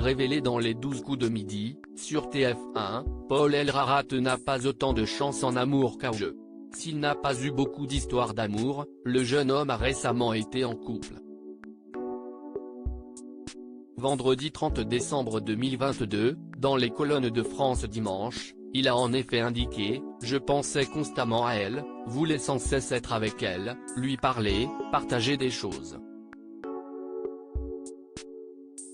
révélé dans les 12 coups de midi, sur TF1, Paul Elrarat n'a pas autant de chance en amour qu'au jeu. S'il n'a pas eu beaucoup d'histoires d'amour, le jeune homme a récemment été en couple. Vendredi 30 décembre 2022, dans les colonnes de France Dimanche, il a en effet indiqué « Je pensais constamment à elle, voulais sans cesse être avec elle, lui parler, partager des choses.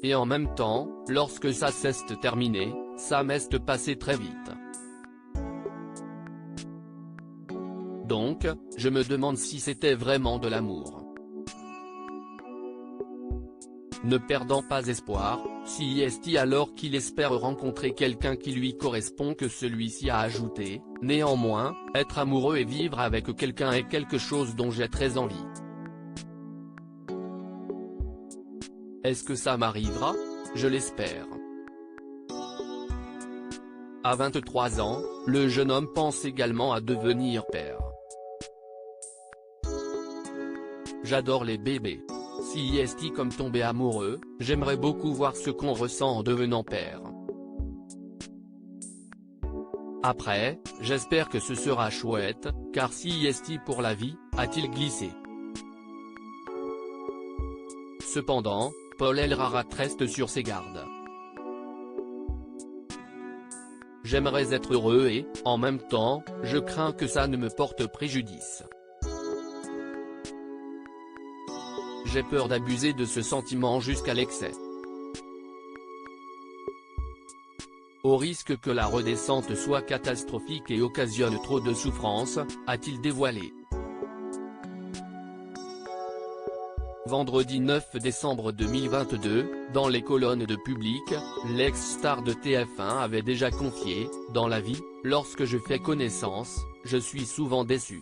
Et en même temps, lorsque ça s'est terminé, ça m'est passé très vite. Donc, je me demande si c'était vraiment de l'amour. Ne perdant pas espoir, CIST alors qu'il espère rencontrer quelqu'un qui lui correspond que celui-ci a ajouté, néanmoins, être amoureux et vivre avec quelqu'un est quelque chose dont j'ai très envie. Est-ce que ça m'arrivera? Je l'espère. À 23 ans, le jeune homme pense également à devenir père. J'adore les bébés. CIST comme tombé amoureux, j'aimerais beaucoup voir ce qu'on ressent en devenant père. Après, j'espère que ce sera chouette, car CIST pour la vie, a-t-il glissé. Cependant, Paul Elrarat reste sur ses gardes. J'aimerais être heureux et, en même temps, je crains que ça ne me porte préjudice. J'ai peur d'abuser de ce sentiment jusqu'à l'excès. Au risque que la redescente soit catastrophique et occasionne trop de souffrance, a-t-il dévoilé. Vendredi 9 décembre 2022, dans les colonnes de Public, l'ex-star de TF1 avait déjà confié « Dans la vie, lorsque je fais connaissance, je suis souvent déçu.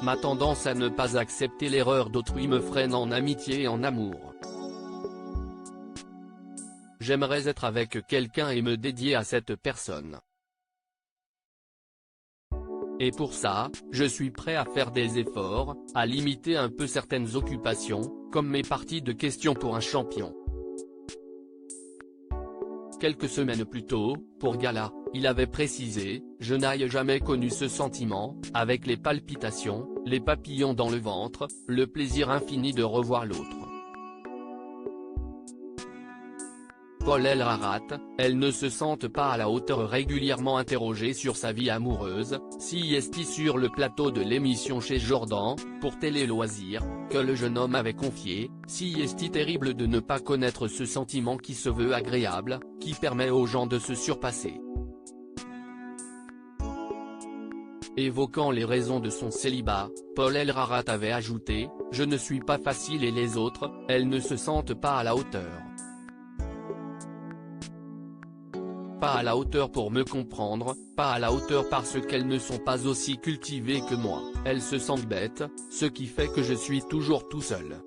Ma tendance à ne pas accepter l'erreur d'autrui me freine en amitié et en amour. J'aimerais être avec quelqu'un et me dédier à cette personne. Et pour ça, je suis prêt à faire des efforts, à limiter un peu certaines occupations, comme mes parties de questions pour un champion. » Quelques semaines plus tôt, pour Gala, il avait précisé « Je n'ai jamais connu ce sentiment, avec les palpitations, les papillons dans le ventre, le plaisir infini de revoir l'autre. » Paul Elrarat, elles ne se sentent pas à la hauteur. Régulièrement interrogé sur sa vie amoureuse, CIST sur le plateau de l'émission chez Jordan, pour Télé Loisirs, que le jeune homme avait confié, CIST terrible de ne pas connaître ce sentiment qui se veut agréable, qui permet aux gens de se surpasser. Évoquant les raisons de son célibat, Paul Elrarat avait ajouté « Je ne suis pas facile et les autres, elles ne se sentent pas à la hauteur. Pas à la hauteur pour me comprendre, pas à la hauteur parce qu'elles ne sont pas aussi cultivées que moi, elles se sentent bêtes, ce qui fait que je suis toujours tout seul. »